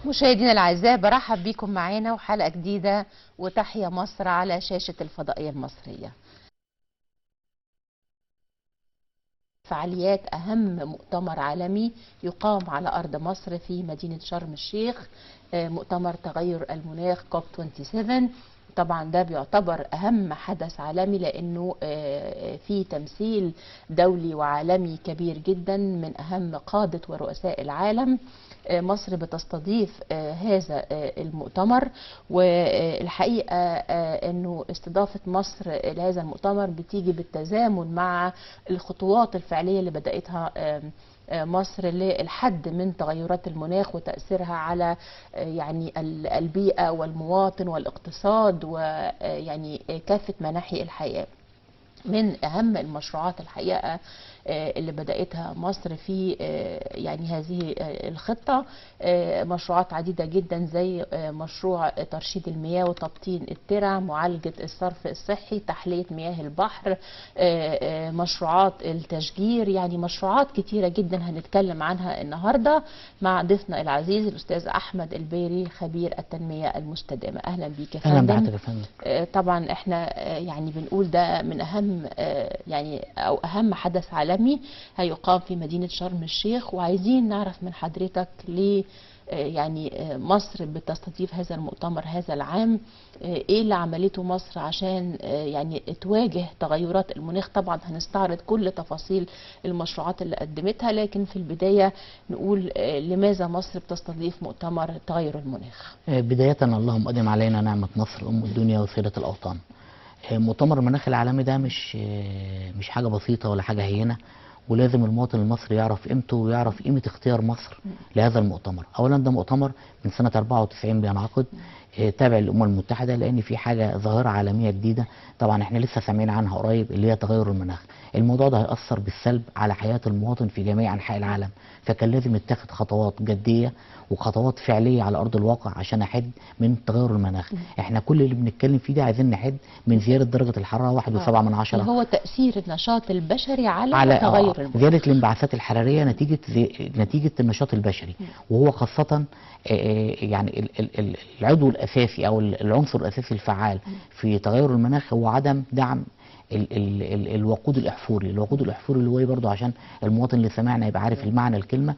مشاهدينا الاعزاء، برحب بكم معانا وحلقه جديده وتحيا مصر على شاشه الفضائيه المصريه. فعاليات اهم مؤتمر عالمي يقام على ارض مصر في مدينه شرم الشيخ، مؤتمر تغير المناخ كوب 27. طبعا ده بيعتبر اهم حدث عالمي لانه في تمثيل دولي وعالمي كبير جدا من اهم قاده ورؤساء العالم. مصر بتستضيف هذا المؤتمر، والحقيقه انه استضافه مصر لهذا المؤتمر بتيجي بالتزامن مع الخطوات الفعليه اللي بداتها مصر للحد من تغيرات المناخ وتأثيرها على يعني البيئة والمواطن والاقتصاد ويعني كافة مناحي الحياة. من أهم المشروعات الحقيقة اللي بدأتها مصر في يعني هذه الخطة مشروعات عديدة جدا، زي مشروع ترشيد المياه وتبطين الترع، معالجة الصرف الصحي، تحلية مياه البحر، مشروعات التشجير، يعني مشروعات كتيرة جدا هنتكلم عنها النهاردة مع ضيفنا العزيز الأستاذ أحمد البيري، خبير التنمية المستدامة. أهلا بيك يا فندم. أهلا بحضرتك يا فندم. طبعا احنا يعني بنقول ده من أهم يعني أو أهم حدث عالمي هيقام في مدينة شرم الشيخ، وعايزين نعرف من حضرتك ليه يعني مصر بتستضيف هذا المؤتمر هذا العام، ايه اللي عملته مصر عشان يعني تواجه تغيرات المناخ. طبعا هنستعرض كل تفاصيل المشروعات اللي قدمتها، لكن في البداية نقول لماذا مصر بتستضيف مؤتمر تغير المناخ؟ بداية اللهم أدم علينا نعمة مصر أم الدنيا وسيدة الأوطان. مؤتمر المناخ العالمي ده مش حاجة بسيطة ولا حاجة هينة، ولازم المواطن المصري يعرف قيمته ويعرف قيمة اختيار مصر لهذا المؤتمر. أولا ده مؤتمر من سنة 94 بينعقد تابع للأمم المتحدة، لأن في حاجة ظاهرة عالمية جديدة طبعا احنا لسه سامعين عنها قريب، اللي هي تغير المناخ. الموضوع ده هيأثر بالسلب على حياة المواطن في جميع أنحاء العالم، فكان لازم يتخذ خطوات جدية وخطوات فعلية على أرض الواقع عشان نحد من تغير المناخ. احنا كل اللي بنتكلم فيه ده عايزين نحد من زيادة درجة الحرارة 1.7، اللي هو تأثير النشاط البشري على تغير المناخ. زيادة الانبعاثات الحرارية نتيجة النشاط البشري، وهو خاصة يعني العضو الأساسي أو العنصر الأساسي الفعال في تغير المناخ هو عدم دعم الوقود الأحفوري. الوقود الأحفوري اللي هو برضه عشان المواطن اللي سمعنا يبقى عارف المعنى الكلمة،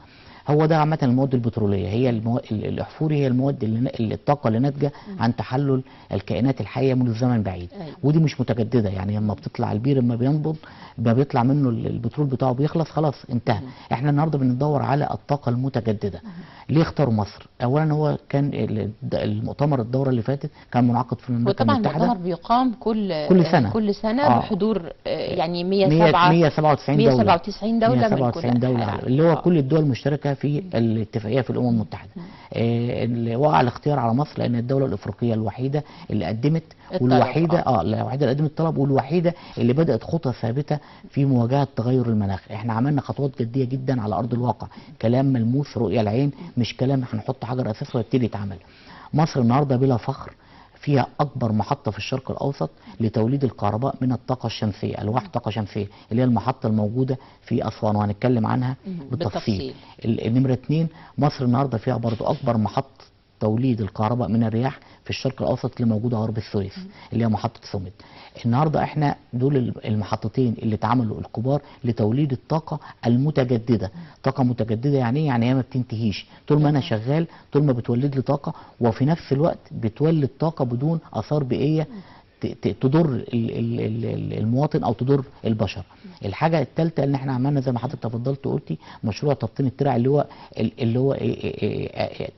هو ده عامة المواد البترولية. هي الأحفوري هي المواد الطاقة اللي ناتجة عن تحلل الكائنات الحية منذ زمن بعيد، ودي مش متجددة. يعني لما بتطلع البير لما بينبض ما بيطلع منه البترول بتاعه بيخلص خلاص انتهى. احنا النهارده بندور على الطاقة المتجددة. ليه اختاروا مصر؟ أولا هو كان المؤتمر الدورة اللي فاتت كان منعقد في المملكة المتحدة. وطبعا المؤتمر بيقام كل سنة بحضور يعني 197 دولة من كل دولة، اللي هو كل الدول المشتركة في الاتفاقية في الأمم المتحدة. اللي وقع الاختيار على مصر لأن الدولة الأفريقية الوحيدة اللي قدمت، والوحيدة الوحيدة اللي قدمت الطلب، والوحيدة اللي بدأت خطة ثابتة في مواجهة تغير المناخ. احنا عملنا خطوات جدية جدا على أرض الواقع، كلام ملموس رؤية العين، مش كلام هنحط حجر أساس ويبتدي يتعمل. مصر النهارده بلا فخر فيها أكبر محطة في الشرق الأوسط لتوليد الكهرباء من الطاقة الشمسية، ألواح طاقة شمسية، اللي هي المحطة الموجودة في أسوان وهنتكلم عنها بالتفصيل. النمرة 2، مصر النهارده فيها برضو أكبر محطة توليد الكهرباء من الرياح في الشرق الأوسط اللي موجودة غرب السويس، اللي هي محطة سومد. النهارده احنا دول المحطتين اللي اتعملوا الكبار لتوليد الطاقة المتجددة. طاقة متجددة يعني ايه؟ يعني هي ما بتنتهيش، طول ما انا شغال طول ما بتولد لي طاقة، وفي نفس الوقت بتولد طاقة بدون آثار بيئية تضر المواطن او تضر البشر. الحاجه الثالثه ان احنا عملنا زي ما حضرتك تفضلت وقلتي مشروع تبطين الترع، اللي هو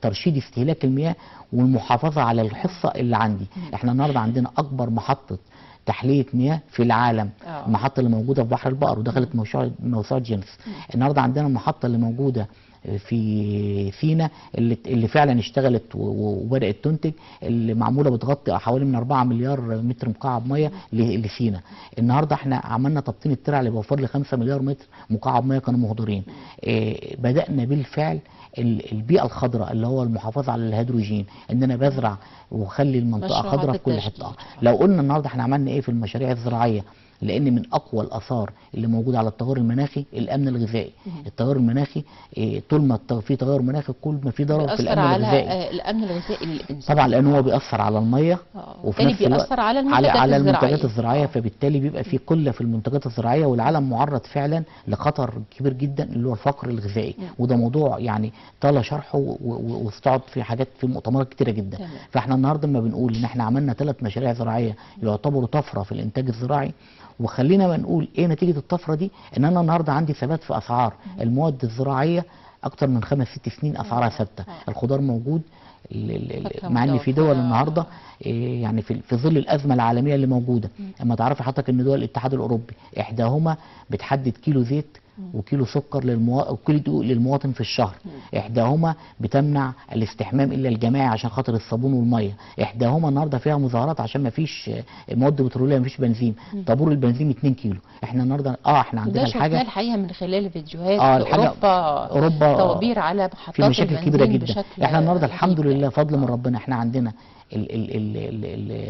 ترشيد استهلاك المياه والمحافظه على الحصه اللي عندي. احنا النهارده عندنا اكبر محطه تحليه مياه في العالم، المحطه اللي موجوده في بحر البقر ودخلت موسوعه جينيس. النهارده عندنا المحطه اللي موجوده في سينا اللي فعلا اشتغلت وبدات تنتج، اللي معموله بتغطي حوالي من 4 مليار متر مكعب ميه لسينا. النهارده احنا عملنا تبطين الترع اللي بيوفر لي 5 مليار متر مكعب ميه كانوا مهدورين. بدانا بالفعل البيئه الخضراء اللي هو المحافظه على الهيدروجين، ان انا بزرع واخلي المنطقه خضراء في كل حته. لو قلنا النهارده احنا عملنا ايه في المشاريع الزراعيه، لان من اقوى الاثار اللي موجوده على التغير المناخي الامن الغذائي. التغير المناخي طول ما في تغير مناخي كل ما في ضرر في الامن الغذائي. على الامن الغذائي للانسان طبعا لان هو بيأثر على الميه وفي نفس الوقت بيأثر على المنتجات الزراعيه. فبالتالي بيبقى في قله في المنتجات الزراعيه، والعالم معرض فعلا لخطر كبير جدا اللي هو الفقر الغذائي. وده موضوع يعني طال شرحه واستعرض في حاجات في مؤتمرات كتيره جدا. فاحنا النهارده لما بنقول ان احنا عملنا 3 مشاريع زراعيه يعتبروا طفره في الانتاج الزراعي، وخلينا ما نقول ايه نتيجه الطفره دي، ان انا النهارده عندي ثبات في اسعار المواد الزراعيه اكتر من 5-6 سنين اسعارها ثابته. الخضار موجود، مع ان في دول النهارده يعني في ظل الازمه العالميه اللي موجوده. اما تعرفي حضرتك ان دول الاتحاد الاوروبي احداهما بتحدد كيلو زيت وكيلو سكر وكيلو دقيق للمواطن في الشهر. احداهما بتمنع الاستحمام الا الجماعي عشان خاطر الصابون والميه. احداهما النهارده فيها مظاهرات عشان ما فيش مواد بتروليه، ما فيش بنزين. طابور البنزين 2 كيلو. احنا النهارده احنا عندنا الحاجه الحقيقه من خلال فيديوهات اوروبا طوابير على محطات في مشاكل كبيره جدا. احنا النهارده الحمد لله فضل من ربنا احنا عندنا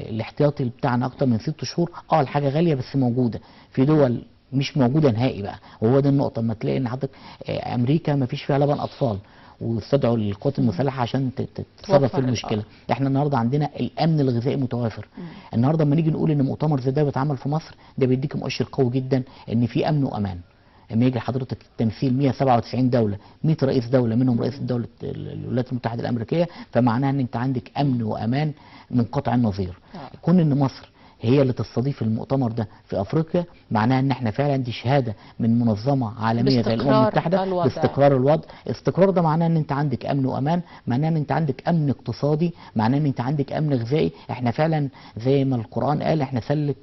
الاحتياطي بتاعنا اكتر من 6 شهور. الحاجه غاليه بس موجوده. في دول مش موجوده نهائي بقى، وهو ده النقطه. اما تلاقي ان حضرتك امريكا ما فيش فيها لبن اطفال واستدعوا القوات المسلحه عشان تتصرف في المشكله. احنا النهارده عندنا الامن الغذائي متوافر. النهارده لما نيجي نقول ان مؤتمر زي ده بيتعمل في مصر، ده بيديك مؤشر قوي جدا ان في امن وامان. لما يجي حضرتك تمثيل 197 دوله، 100 رئيس دوله منهم رئيس دوله الولايات المتحده الامريكيه، فمعناها ان انت عندك امن وامان منقطع النظير. كون ان مصر هي اللي تستضيف المؤتمر ده في افريقيا، معناها ان احنا فعلا دي شهاده من منظمه عالميه زي الامم المتحده باستقرار الوضع. استقرار ده معناه ان انت عندك امن وامان، معناه ان انت عندك امن اقتصادي، معناه ان انت عندك امن غذائي. احنا فعلا زي ما القران قال احنا سله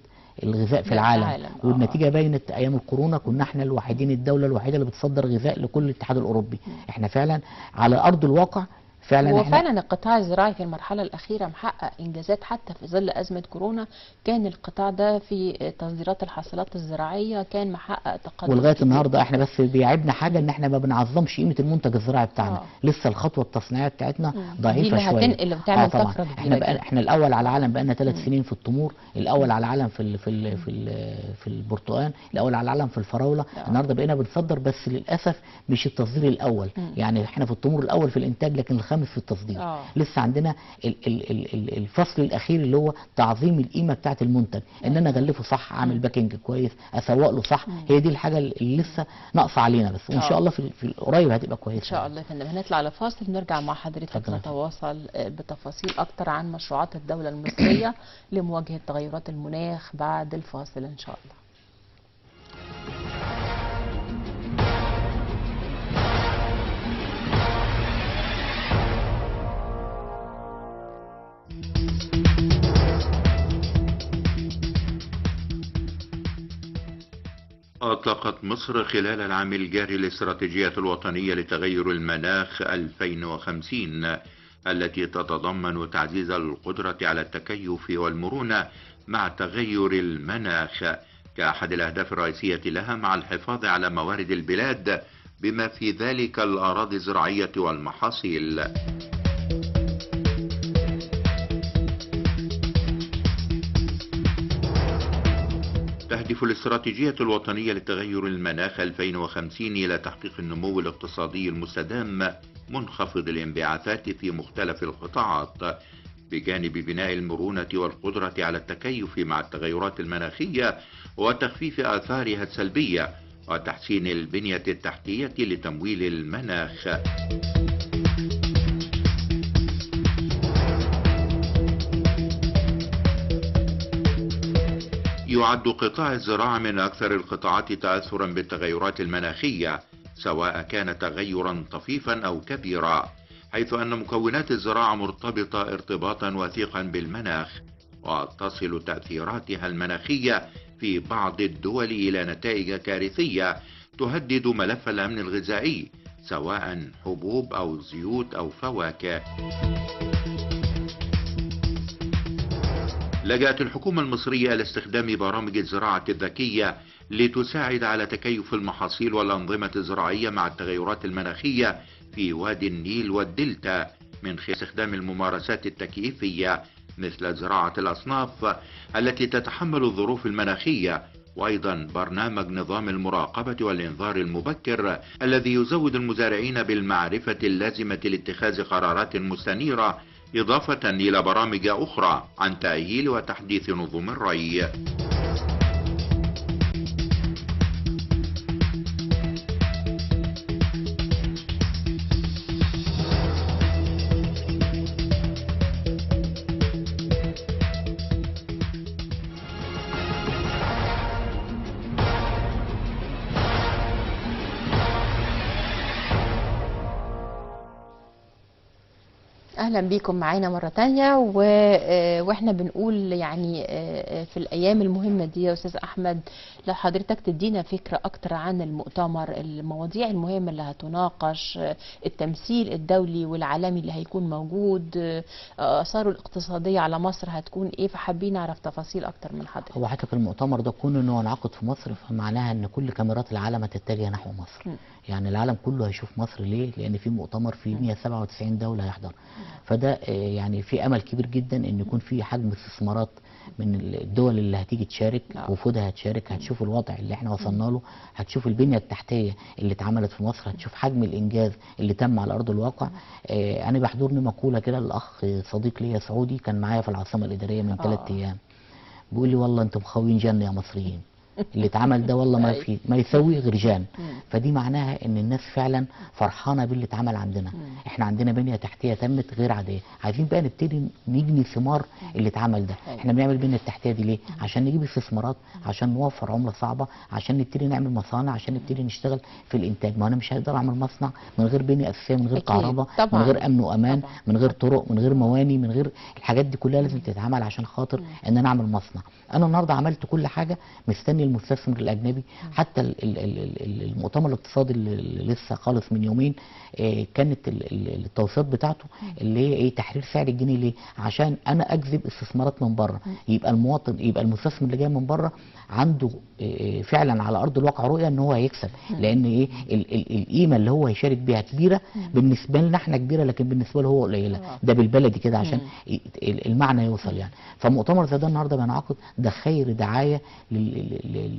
الغذاء في العالم. والنتيجه بينت ايام الكورونا، كنا احنا الدوله الوحيده اللي بتصدر غذاء لكل الاتحاد الاوروبي. احنا فعلا على ارض الواقع هو فعلا القطاع الزراعي في المرحله الاخيره محقق انجازات حتى في ظل ازمه كورونا. كان القطاع ده في تصديرات الحاصلات الزراعيه كان محقق تقدم ولغايه النهارده. احنا بس بيعيبنا حاجه ان احنا ما بنعظمش قيمه المنتج الزراعي بتاعنا. لسه الخطوه التصنيعيه بتاعتنا ضعيفه شويه. دي اللي هتنقل وتعمل طفره كبيره. احنا الاول على العالم بقالنا 3 سنين في التمور، الاول على العالم في البرتقال، الاول على العالم في الفراوله. النهارده بقينا بنصدر، بس للاسف مش التصدير الاول. يعني احنا في التمور الاول في الانتاج لكن الخامس في التصدير. لسه عندنا الفصل الاخير اللي هو تعظيم القيمه بتاعه المنتج، ان انا اغلفه صح، اعمل باكينج كويس، اسوق له صح. هي دي الحاجه اللي لسه ناقصه علينا بس، وان شاء الله في القريب هتبقى كويسه ان شاء الله. يا فندم هنطلع لفاصل، نرجع مع حضرتك نتواصل بتفاصيل اكتر عن مشروعات الدوله المصريه لمواجهه تغيرات المناخ بعد الفاصل ان شاء الله. أطلقت مصر خلال العام الجاري الاستراتيجية الوطنية لتغير المناخ 2050 التي تتضمن تعزيز القدرة على التكيف والمرونة مع تغير المناخ كأحد الأهداف الرئيسية لها، مع الحفاظ على موارد البلاد بما في ذلك الأراضي الزراعية والمحاصيل. تهدف الاستراتيجية الوطنية لتغير المناخ 2050 إلى تحقيق النمو الاقتصادي المستدام منخفض الانبعاثات في مختلف القطاعات، بجانب بناء المرونة والقدرة على التكيف مع التغيرات المناخية وتخفيف آثارها السلبية وتحسين البنية التحتية لتمويل المناخ. يعد قطاع الزراعة من أكثر القطاعات تأثرا بالتغيرات المناخية، سواء كان تغيرا طفيفا أو كبيرا، حيث أن مكونات الزراعة مرتبطة ارتباطا وثيقا بالمناخ، وتصل تأثيراتها المناخية في بعض الدول إلى نتائج كارثية تهدد ملف الأمن الغذائي، سواء حبوب أو زيوت أو فواكه. لجأت الحكومة المصرية لاستخدام برامج الزراعة الذكية لتساعد على تكيف المحاصيل والأنظمة الزراعية مع التغيرات المناخية في وادي النيل والدلتا، من خلال استخدام الممارسات التكييفية مثل زراعة الأصناف التي تتحمل الظروف المناخية وأيضا برنامج نظام المراقبة والإنذار المبكر الذي يزود المزارعين بالمعرفة اللازمة لاتخاذ قرارات مستنيرة، إضافة إلى برامج أخرى عن تأهيل وتحديث نظم الري. اهلا بيكم معانا مره تانية واحنا بنقول يعني في الايام المهمه دي يا استاذ احمد، لو حضرتك تدينا فكره اكتر عن المؤتمر، المواضيع المهمه اللي هتناقش، التمثيل الدولي والعالمي اللي هيكون موجود، اثاره الاقتصاديه على مصر هتكون ايه، فحابين نعرف تفاصيل اكتر من حضرتك. هو حضرتك المؤتمر ده كونه انه ينعقد في مصر فمعناها ان كل كاميرات العالم هتتجه نحو مصر. يعني العالم كله هيشوف مصر ليه؟ لان في مؤتمر في 197 دوله هيحضر. فده يعني في امل كبير جدا ان يكون في حجم استثمارات من الدول اللي هتيجي تشارك، وفودها هتشارك، هتشوف الوضع اللي احنا وصلنا له، هتشوف البنيه التحتيه اللي اتعملت في مصر، هتشوف حجم الانجاز اللي تم على ارض الواقع. انا بيحضرني مقوله كده للاخ صديق ليا سعودي كان معايا في العاصمه الاداريه من 3 ايام، بيقول لي والله انتم مخوين جنه يا مصريين. اللي اتعمل ده والله ما يسوي غير جان. فدي معناها ان الناس فعلا فرحانه باللي اتعمل عندنا. احنا عندنا بنيه تحتيه تمت غير عاديه، عايزين بقى نبتدي نجني ثمار اللي اتعمل ده. احنا بنعمل البنيه التحتيه دي ليه؟ عشان نجيب استثمارات، عشان نوفر عمله صعبه، عشان نبتدي نعمل مصانع، عشان نبتدي نشتغل في الانتاج. ما انا مش هقدر اعمل مصنع من غير بنيه اساسيه، من غير كهرباء، من غير امن وامان، من غير طرق، من غير مواني، من غير الحاجات دي كلها لازم تتعمل عشان خاطر ان انا اعمل مصنع. انا النهارده عملت كل حاجه، مستني المستثمر الاجنبي. حتى المؤتمر الاقتصادي اللي لسه خالص من يومين كانت التوصيات بتاعته اللي هي ايه؟ تحرير سعر الجنيه. ليه؟ عشان انا اجذب استثمارات من بره، يبقى المواطن، يبقى المستثمر اللي جاي من بره عنده فعلا على ارض الواقع رؤيه ان هو هيكسب. لان ايه؟ القيمه اللي هو هيشارك بيها كبيره بالنسبه لنا احنا كبيره، لكن بالنسبه له هو قليله. ده بالبلدي كده عشان المعنى يوصل يعني. فمؤتمر زي ده النهارده بينعقد، ده خير دعايه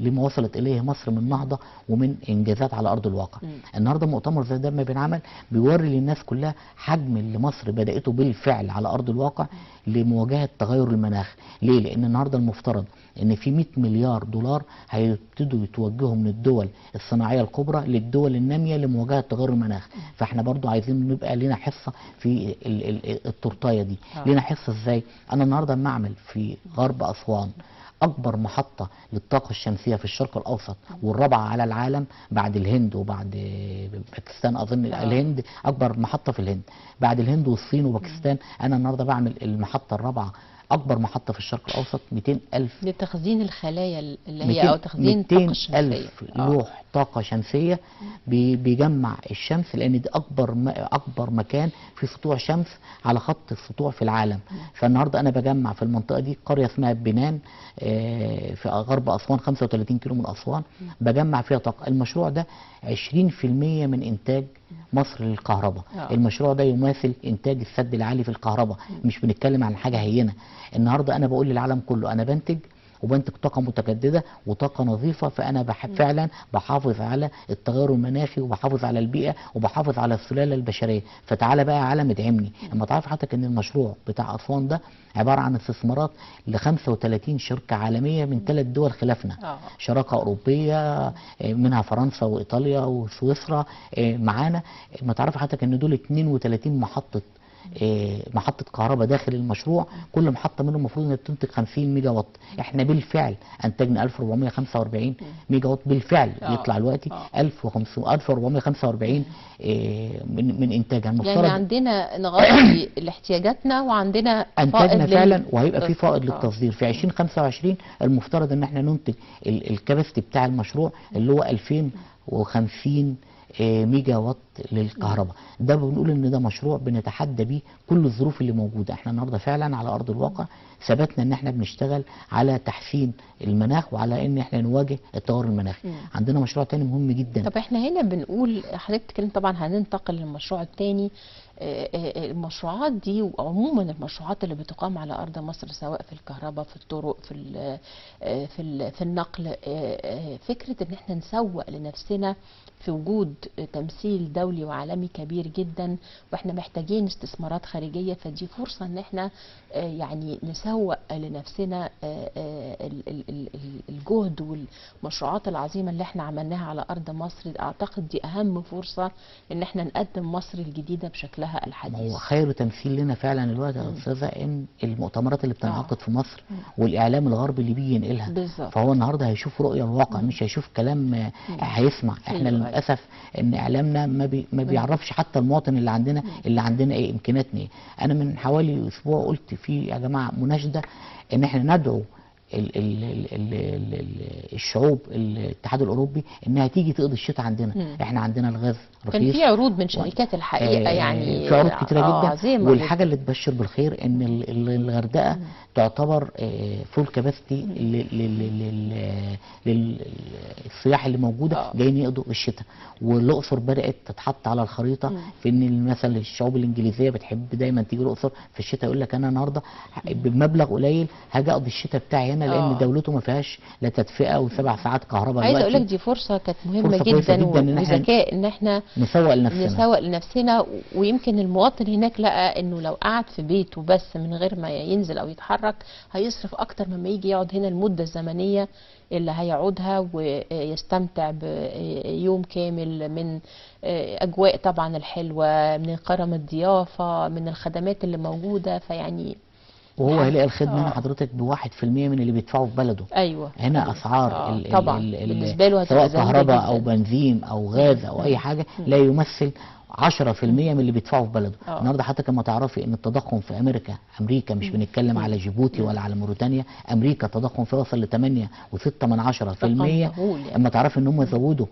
لما وصلت اليه مصر من نهضه ومن انجازات على ارض الواقع. النهارده مؤتمر زي ده لما بينعمل بيوري للناس كلها حجم اللي مصر بدأته بالفعل على ارض الواقع لمواجهه تغير المناخ. ليه؟ لان النهارده المفترض ان في 100 مليار دولار هيبتدوا يتوجهوا من الدول الصناعيه الكبرى للدول الناميه لمواجهه تغير المناخ. فاحنا برضو عايزين نبقى لنا حصه في التورتايه دي. لنا حصه ازاي؟ انا النهارده لما اعمل في غرب اسوان اكبر محطه للطاقه الشمسيه في الشرق الاوسط والرابعه على العالم بعد الهند وبعد باكستان، اظن الهند اكبر محطه في الهند، بعد الهند والصين وباكستان. انا النهارده بعمل المحطه الرابعه أكبر محطة في الشرق الأوسط، 200,000 لتخزين الخلايا اللي هي أو تخزين الطاقة الشمسية. 200,000 لوح طاقة شمسية بيجمع الشمس، لأن ده أكبر مكان في سطوع شمس على خط السطوع في العالم. فالنهاردة أنا بجمع في المنطقة دي قرية اسمها بنان في غرب أسوان 35 كيلو من أسوان، بجمع فيها طاقة. المشروع ده 20% من إنتاج مصر للكهرباء. المشروع ده يماثل إنتاج السد العالي في الكهرباء. مش بنتكلم عن حاجة هينة. النهاردة أنا بقول للعالم كله أنا بنتج وبنتج طاقة متجددة وطاقة نظيفة، فأنا فعلا بحافظ على التغير المناخي وبحافظ على البيئة وبحافظ على السلالة البشرية. فتعالى بقى يا عالم ادعمني. اما تعرف حضرتك ان المشروع بتاع أسوان ده عبارة عن استثمارات ل 35 شركة عالمية من 3 دول خلافنا، شراكة أوروبية منها فرنسا وإيطاليا وسويسرا معانا. ما تعرف حضرتك ان دول 32 محطة كهرباء داخل المشروع، كل محطة منهم المفروض انها تنتج 50 ميجا وات. احنا بالفعل انتجنا 1445 ميجا وات بالفعل. يطلع دلوقتي 1445 من انتاجها. المفترض يعني عندنا نغطي لاحتياجاتنا وعندنا انتاجنا فعلا، وهيبقى في فائض للتصدير. في 2025 المفترض ان احنا ننتج الكباستي بتاع المشروع اللي هو 2050 ميجا وات للكهرباء. ده بنقول ان ده مشروع بنتحدى بيه كل الظروف اللي موجوده. احنا النهارده فعلا على ارض الواقع ثبتنا ان احنا بنشتغل على تحسين المناخ وعلى ان احنا نواجه التغير المناخي. عندنا مشروع تاني مهم جدا. طب احنا هنا بنقول حضرتك بتتكلم، طبعا هننتقل للمشروع الثاني. المشروعات دي وعموما المشروعات اللي بتقام على ارض مصر سواء في الكهرباء، في الطرق، في النقل، فكره ان احنا نسوق لنفسنا في وجود تمثيل دولي وعالمي كبير جدا، واحنا محتاجين استثمارات خارجيه، فدي فرصه ان احنا يعني نسوق لنفسنا الجهد والمشروعات العظيمه اللي احنا عملناها على ارض مصر. اعتقد دي اهم فرصه ان احنا نقدم مصر الجديده بشكلها الحديث. هو خير تمثيل لنا فعلا الوقت يا استاذه ان المؤتمرات اللي بتنعقد في مصر والاعلام الغربي اللي بيجي ينقلها بالظبط. فهو النهارده هيشوف رؤيه الواقع، مش هيشوف كلام هيسمع. احنا للاسف ان اعلامنا ما بيعرفش حتى المواطن اللي عندنا ايه امكانياتنا ايه. انا من حوالي اسبوع قلت في يا جماعه مناشده ان احنا ندعو الشعوب الاتحاد الاوروبي انها تيجي تقضي الشتاء عندنا. احنا عندنا الغاز رخيص، كان في عروض من شركات الحقيقه يعني في عروض كتيره جدا. والحاجه جدا. اللي تبشر بالخير ان الغردقه تعتبر فول كاباسيتي للسياح اللي موجوده جايين يقضوا الشتاء. والاقصر بدات تتحط على الخريطه في ان مثلا الشعوب الانجليزيه بتحب دايما تيجي الاقصر في الشتاء، يقول لك انا النهارده بمبلغ قليل هاجي اقضي الشتاء بتاعي هنا لان دولته ما فيهاش لا تدفئه و7 ساعات كهرباء. عايزه اقول لك دي فرصه كانت مهمه جدا وذكاء ان احنا نسوق لنفسنا. ويمكن المواطن هناك لقى انه لو قعد في بيته بس من غير ما ينزل او يتحرك هيصرف اكتر مما يجي يقعد هنا المده الزمنيه اللي هيقعدها ويستمتع بيوم كامل من اجواء طبعا الحلوه، من كرم الضيافه، من الخدمات اللي موجوده. فيعني وهو هيلاقي الخدمه هنا حضرتك ب1% من اللي بيدفعه في بلده. ايوه هنا اسعار طبعا بالنسبه له سواء كهرباء او بنزين او غاز او اي حاجه لا يمثل 10% من اللي بيدفعه في بلده. النهارده حضرتك لما تعرفي ان التضخم في امريكا مش بنتكلم على جيبوتي ولا على موريتانيا، امريكا التضخم فيها وصل ل 8.6%. اما تعرفي ان هم زودوا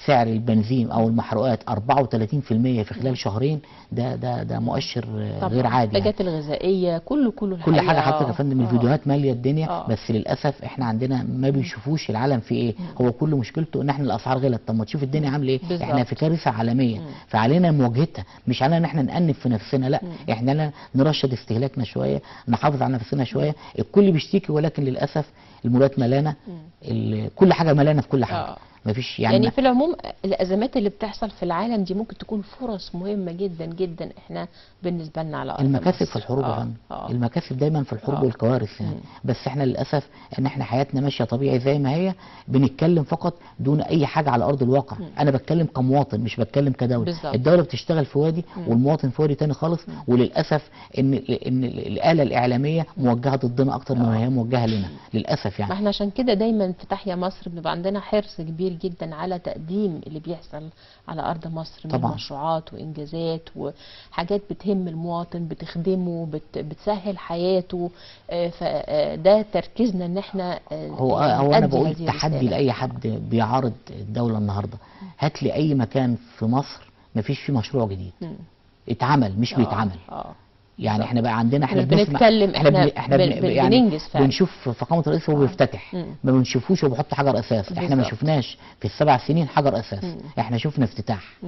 سعر البنزين او المحروقات 34% في خلال شهرين، ده مؤشر غير عادي. المنتجات الغذائيه كل حاجه حضرتك يا فندم الفيديوهات ماليه الدنيا. بس للاسف احنا عندنا ما بيشوفوش العالم في ايه. هو كل مشكلته ان احنا الاسعار غلت. طب ما تشوف الدنيا عامله ايه. احنا في كارثه عالميه فعلينا مواجهتها، مش علينا ان احنا نأنف في نفسنا، لا احنا نرشد استهلاكنا شويه، نحافظ على نفسنا شويه. الكل بيشتكي ولكن للاسف المولات ملانه، كل حاجه ملانه في كل حاجه. مفيش يعني في العموم الازمات اللي بتحصل في العالم دي ممكن تكون فرص مهمه جدا جدا احنا بالنسبه لنا على ارض المكاسب في الحروب يا فندم. المكاسب دايما في الحروب والكوارث يعني. بس احنا للاسف ان احنا حياتنا ماشيه طبيعي زي ما هي، بنتكلم فقط دون اي حاجه على ارض الواقع. انا بتكلم كمواطن مش بتكلم كدوله. الدوله بتشتغل في وادي والمواطن في وادي تاني خالص. وللاسف ان الاله الاعلاميه موجهه ضدنا اكتر ما هي موجهه لنا للاسف يعني. ما احنا عشان كده دايما في تحيا مصر بنبقى عندنا حرص كبير جدا على تقديم اللي بيحصل على ارض مصر من مشروعات وانجازات وحاجات بتهم المواطن، بتخدمه، بتسهل حياته. فده تركيزنا ان احنا هو انا بقول تحدي لاي حد بيعارض الدوله النهارده. هات لي اي مكان في مصر ما فيش فيه مشروع جديد اتعمل مش بيتعمل. يعني احنا بقى عندنا احنا بنتكلم احنا يعني بنشوف فخامه الرئيس وهو بيفتتح، ما بنشوفوش وهو بيحط حجر اساس. احنا ما شفناش في ال7 سنين حجر اساس. احنا شفنا افتتاح.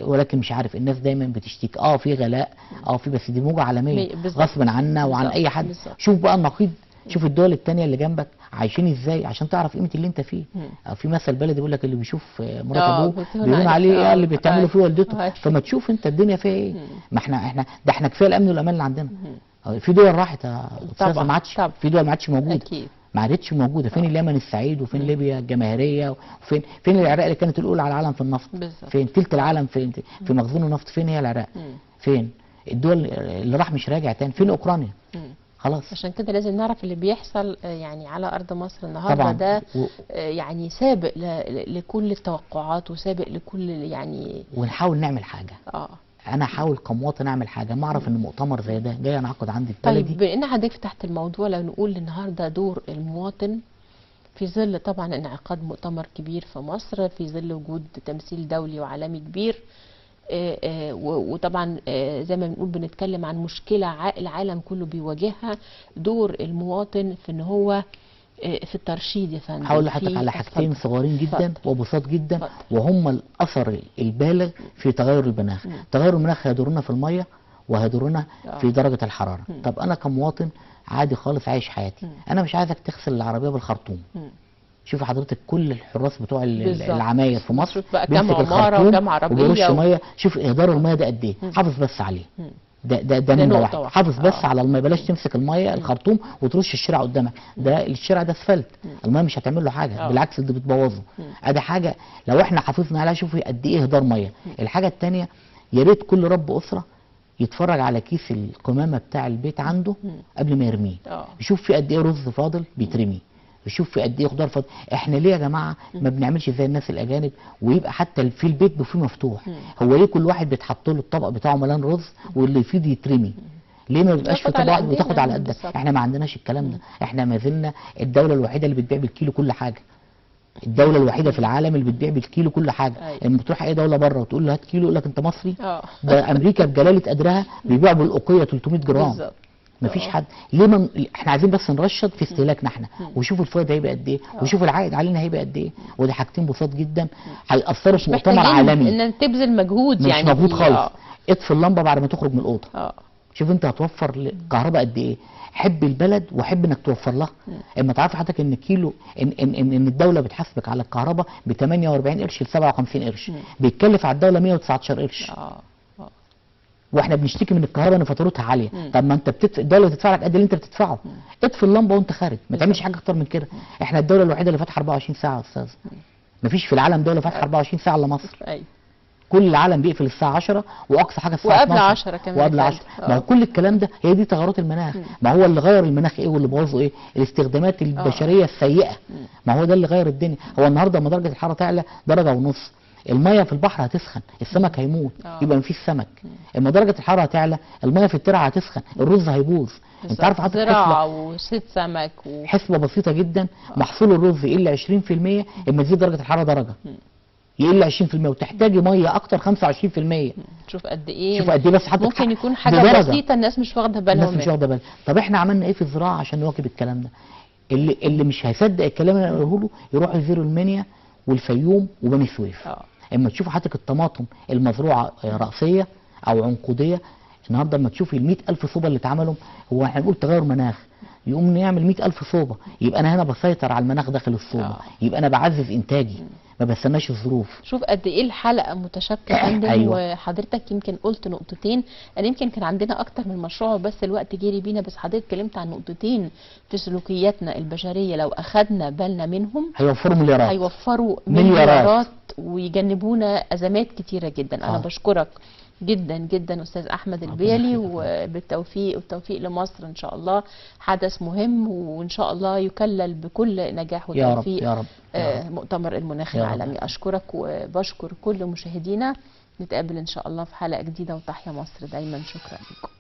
ولكن مش عارف الناس دايما بتشتكي في غلاء في بس دي موجه عالميه غصبا عنا وعن اي حد. شوف بقى النقيض، شوف الدول الثانيه اللي جنبك عايشين ازاي عشان تعرف قيمه اللي انت فيه. في مثل بلدي بيقول لك اللي بيشوف مرات ابوه بيقول عليه ايه اللي بتعمله فيه والدته. فما تشوف انت الدنيا فيها ايه. ما احنا ده احنا كفايه الامن والامان اللي عندنا. في دول راحت يا استاذ ما عادش، في دول ما عادش موجوده، ما عادتش موجوده. فين اليمن السعيد وفين ليبيا الجماهيريه وفين العراق اللي كانت الاولى على العالم في النفط. فين تلت العالم في مخزون النفط؟ فين هي العراق؟ فين الدول اللي راح مش راجع تاني؟ فين اوكرانيا؟ خلاص. عشان كده لازم نعرف اللي بيحصل يعني على ارض مصر النهارده ده يعني سابق لكل التوقعات وسابق لكل يعني. ونحاول نعمل حاجه. انا احاول كمواطن اعمل حاجه. ما اعرف ان مؤتمر زي ده جاي ينعقد عندي في بلدي. طيب بما ان حضرتك فتحت الموضوع، لو نقول النهارده دور المواطن في ظل طبعا انعقاد مؤتمر كبير في مصر، في ظل وجود تمثيل دولي وعالمي كبير، وطبعا زي ما بنقول بنتكلم عن مشكلة العالم كله بيواجهها، دور المواطن في ان هو في الترشيد يا فندم. هقول لحضرتك على حاجتين صغيرين جدا وبساط جدا، وهم الاثر البالغ في تغير المناخ. تغير المناخ هيضرنا في الميه وهيضرنا في درجه الحراره. طب انا كمواطن عادي خالص عايش حياتي، انا مش عايزك تغسل العربيه بالخرطوم. شوف حضرتك كل الحراس بتوع العماير في مصر كام عماره وكام عربيه وبيرش ميه. شوف اهدار الميه ده قد ايه، حافظ بس عليه. ده نمره واحد، حافظ بس على الميه، بلاش تمسك الميه الخرطوم وترش الشارع قدامك. ده الشارع ده اسفلت، الميه مش هتعمل له حاجه، بالعكس دي بتبوظه. ادي حاجه لو احنا حافظنا عليها. شوفي قد ايه اهدار ميه. الحاجه الثانيه، يا ريت كل رب اسره يتفرج على كيس القمامه بتاع البيت عنده قبل ما يرميه، يشوف في قد ايه رز فاضل بيترمي، يشوف في قد ايه خضار فاضل. احنا ليه يا جماعه ما بنعملش زي الناس الاجانب ويبقى حتى في البيت بوفيه مفتوح؟ هو ليه كل واحد بيتحط له الطبق بتاعه مليان رز واللي يفيد يترمي؟ ليه ما بيبقاش في طبق واحد وتاخد على قدك؟ احنا ما عندناش الكلام ده. احنا ما زلنا الدوله الوحيده اللي بتبيع بالكيلو كل حاجه. الدوله الوحيده في العالم اللي بتبيع بالكيلو كل حاجه. لما بتروح اي دوله بره وتقول له هات كيلو يقول لك انت مصري. ده امريكا بجلاله قدرها بيبيعوا بالاوقيه 300 جرام. مفيش حد. ليه احنا عايزين بس نرشد في استهلاكنا احنا، وشوف الفايده هيبقى قد ايه، وشوف العائد علينا هيبقى قد ايه. ودي حاجتين بساط جدا هيأثروا في مؤتمر عالمي. ان تبذل مجهود، مش مجهود خالص. اطفي اللمبه بعد ما تخرج من الاوضه. شوف انت هتوفر كهرباء قد ايه. حب البلد وحب انك توفر لها. اما تعرف حضرتك ان كيلو ان الدوله بتحاسبك على الكهرباء ب 48 قرش ل 57 قرش، بيتكلف على الدوله 119 قرش. واحنا بنشتكي من الكهرباء ان فاتورتها عاليه. طب ما انت الدوله بتدفع لك قد اللي انت بتدفعه. اطفي اللمبه وانت خارج، ما تعملش حاجه اكتر من كده. احنا الدوله الوحيده اللي فاتحه 24 ساعه يا استاذ. مفيش في العالم دوله فاتحه 24 ساعه الا مصر. كل العالم بيقفل الساعه 10 واقصى حاجه الساعه 12 وقبل 10 كمان. وقبل 10. ما هو كل الكلام ده هي دي تغيرات المناخ. ما هو اللي غير المناخ ايه واللي بوظه ايه؟ الاستخدامات البشريه السيئه. ما هو ده اللي غير الدنيا. هو النهارده لما درجه الحراره تعلى درجه ونص، الميه في البحر هتسخن، السمك هيموت، يبقى مفيش سمك. اما درجه الحراره هتعلى الميه في الترعه هتسخن، الرز هيبوظ. انت عارف حضرتك زراعه وصيد سمك حسبه بسيطه جدا. محصول الرز يقل 20% اما تزيد درجه الحراره درجه، يقل 20% وتحتاجي ميه اكتر 25%. شوف قد ايه. شوف قد ايه بس حضرتك ممكن يكون حاجه بسيطه الناس مش واخده بالها. الناس مش واخده بالها. طب احنا عملنا ايه في الزراعه عشان نواكب الكلام ده؟ اللي مش هيصدق الكلام اللي انا بقوله له يروح يزوروا المنيا والفيوم وبني سويف. اما تشوفوا حضرتك الطماطم المزروعه راسيه او عنقوديه، النهارده اما تشوفي ال 100,000 صوبه اللي اتعملوا، هو احنا بنقول تغير مناخ، يقوم نعمل 100,000 صوبه، يبقى انا هنا بسيطر على المناخ داخل الصوبه، يبقى انا بعزز انتاجي، ما بستناش الظروف. شوف قد ايه الحلقه متشابكه عندنا. أيوة. وحضرتك يمكن قلت نقطتين، انا يمكن كان عندنا اكتر من مشروع بس الوقت جري بينا، بس حضرتك اتكلمت عن نقطتين في سلوكياتنا البشريه لو اخذنا بالنا منهم هيوفروا مليارات. هيوفروا مليارات ويجنبونا ازمات كتيره جدا. انا بشكرك جدا جدا استاذ احمد البيلي، وبالتوفيق والتوفيق لمصر ان شاء الله. حدث مهم وان شاء الله يكلل بكل نجاح وتوفيق. يا رب. مؤتمر المناخ العالمي. اشكرك وبشكر كل مشاهدينا. نتقابل ان شاء الله في حلقه جديده، وتحيا مصر دايما. شكرا لكم.